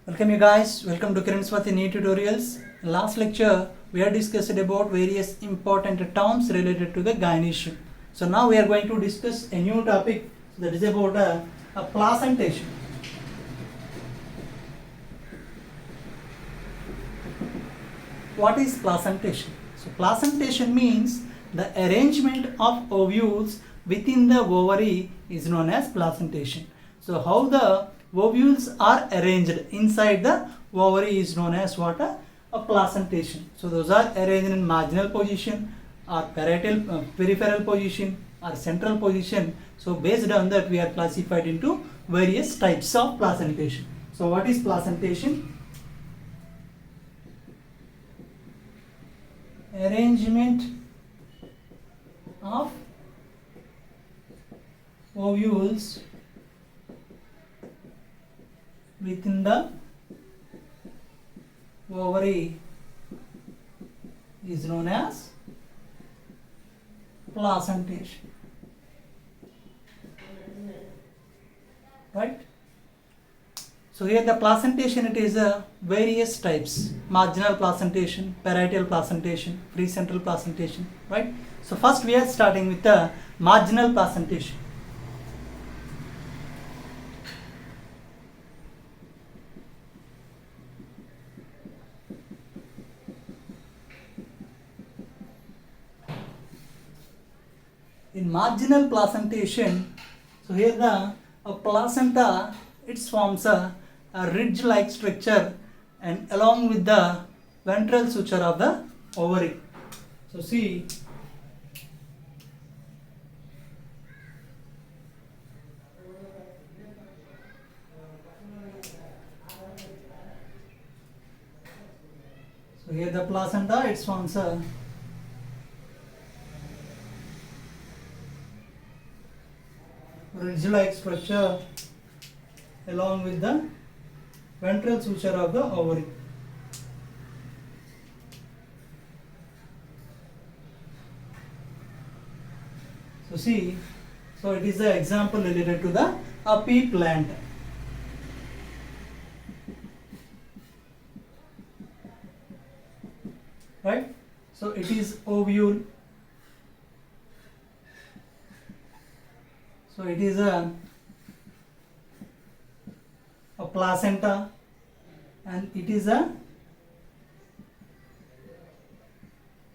Welcome you guys, welcome to Kiran Swathi New Tutorials. Last lecture we have discussed about various important terms related to the gynaecium. So now we are going to discuss a new topic that is about a placentation. What is placentation? So placentation means the arrangement of ovules within the ovary is known as placentation. So how the ovules are arranged inside the ovary is known as what? A placentation. So those are arranged in marginal position or peripheral position or central position. So based on that we are classified into various types of placentation. So what is placentation? Arrangement of ovules within the ovary is known as placentation, right? So here the placentation, it is various types: marginal placentation, parietal placentation, free central placentation, right? So first we are starting with the marginal placentation. In marginal placentation, so here the placenta, it forms a ridge-like structure and along with the ventral suture of the ovary. So see, so here the placenta, it forms a ridge-like structure along with the ventral suture of the ovary. So see, so it is the example related to the pea plant. Right? So it is ovule. So it is a placenta and it is a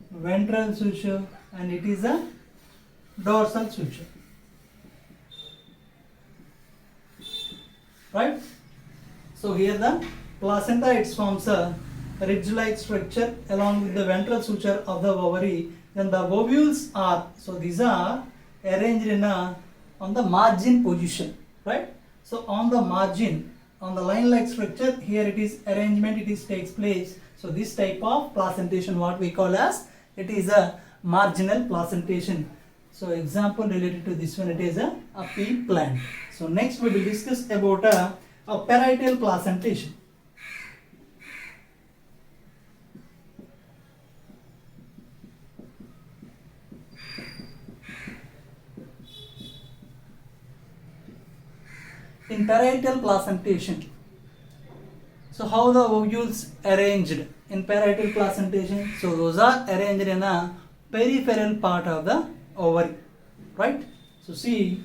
ventral suture and it is a dorsal suture, right? So here the placenta, it forms a ridge-like structure along with the ventral suture of the ovary. Then the ovules are, so these are arranged in a on the margin position, right? So on the margin, on the line-like structure, here it is arrangement, it is takes place. So this type of placentation, what we call as, it is a marginal placentation. So example related to this one, it is a pea plant. So next we will discuss about a parietal placentation. In parietal placentation, so how the ovules arranged in parietal placentation? So those are arranged in a peripheral part of the ovary, right? So see,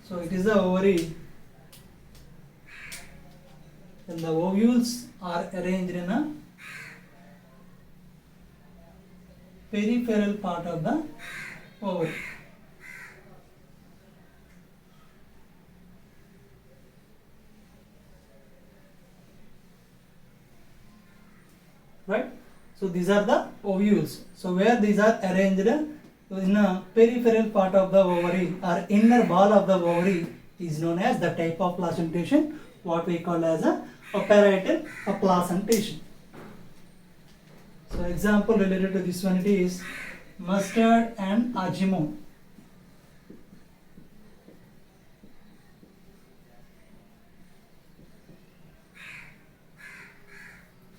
so it is the ovary and the ovules are arranged in a peripheral part of the ovary. Right? So these are the ovules. So where these are arranged in a peripheral part of the ovary or inner wall of the ovary is known as the type of placentation, what we call as a parietal placentation. So example related to this one, it is mustard and ajimoon.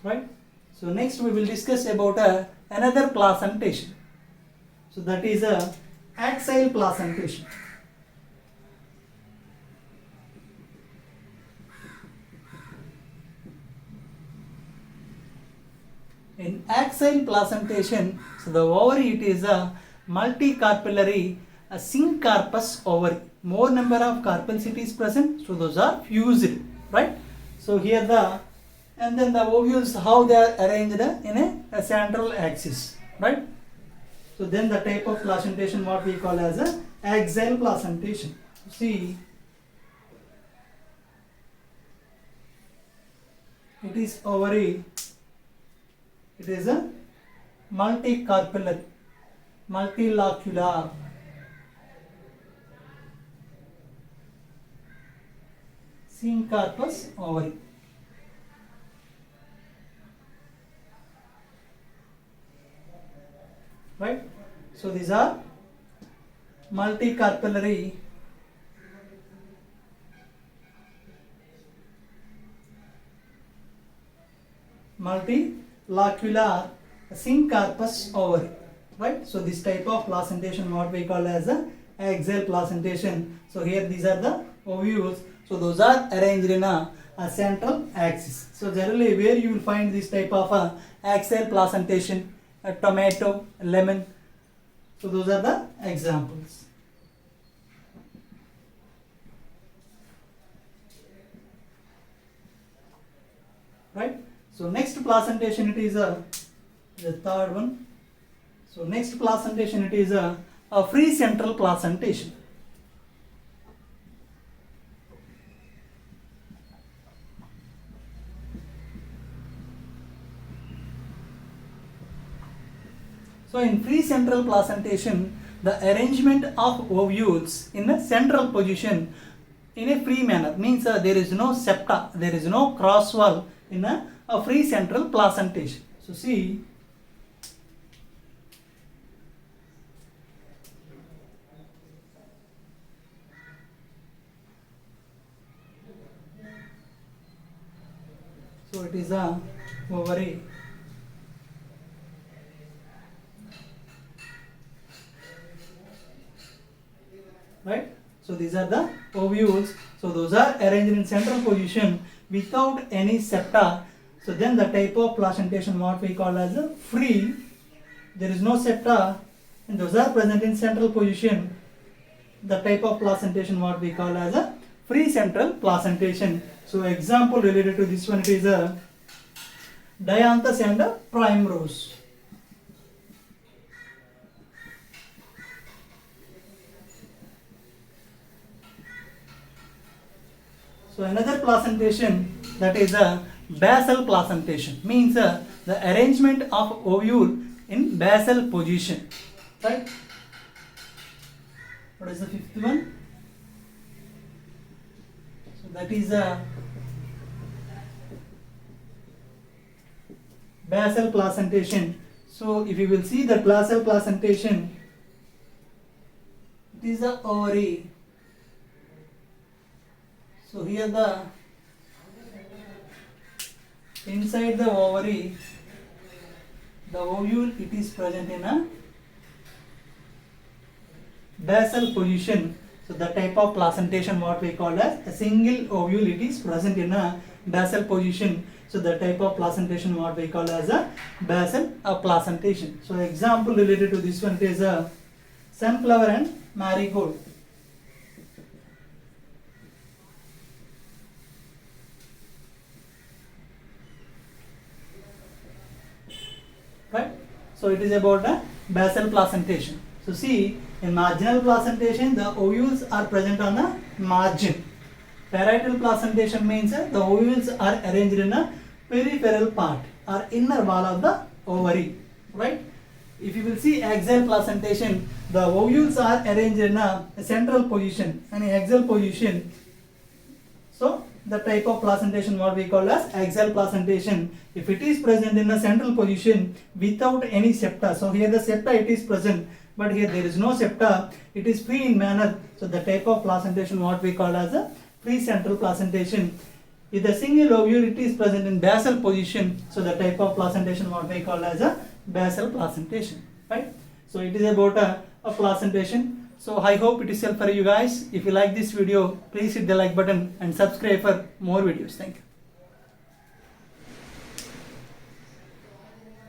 Right? So next we will discuss about another placentation. So that is a axile placentation. In axile placentation, so the ovary it is a multicarpellary, a syncarpous ovary. More number of carpel cities present, so those are fused, right? So here and then the ovules, how they are arranged in a central axis, right? So then the type of placentation what we call as a axial placentation. See, it is ovary. It is a multicarpellary, multilocular, syncarpous ovary. Right? So these are multicarpellary, multilocular syncarpous ovary. Right? So this type of placentation what we call as a axial placentation. So here these are the ovules. So those are arranged in a central axis. So generally where you will find this type of axial placentation, a tomato, a lemon. So those are the examples. Right? So next placentation it is the third one. So next placentation it is a free central placentation. So in free central placentation, the arrangement of ovules in a central position in a free manner means there is no septa, there is no cross wall in a free central placentation. So see, so it is a ovary. Right? So these are the ovules. So those are arranged in central position without any septa. So then the type of placentation what we call as a free. There is no septa and those are present in central position. The type of placentation what we call as a free central placentation. So example related to this one, it is a dianthus and a primrose. So another placentation, that is a basal placentation, means the arrangement of ovule in basal position. Right? What is the fifth one? So that is a basal placentation. So if you will see the basal placentation, it is a ovary. So here the inside the ovary, the ovule it is present in a basal position. So the type of placentation what we call as a single ovule, it is present in a basal position. So the type of placentation what we call as a basal placentation. So example related to this one is a sunflower and marigold. Right? So it is about a basal placentation. So see, in marginal placentation, the ovules are present on a margin. Parietal placentation means the ovules are arranged in a peripheral part or inner wall of the ovary. Right? If you will see axial placentation, the ovules are arranged in a central position, an axial position. So the type of placentation what we call as axial placentation. If it is present in a central position without any septa, so here the septa it is present, but here there is no septa, it is free in manner. So the type of placentation what we call as a free central placentation. If the single ovule it is present in basal position, so the type of placentation what we call as a basal placentation. Right? So it is about a placentation. So I hope it is helpful for you guys. If you like this video, please hit the like button and subscribe for more videos. Thank you.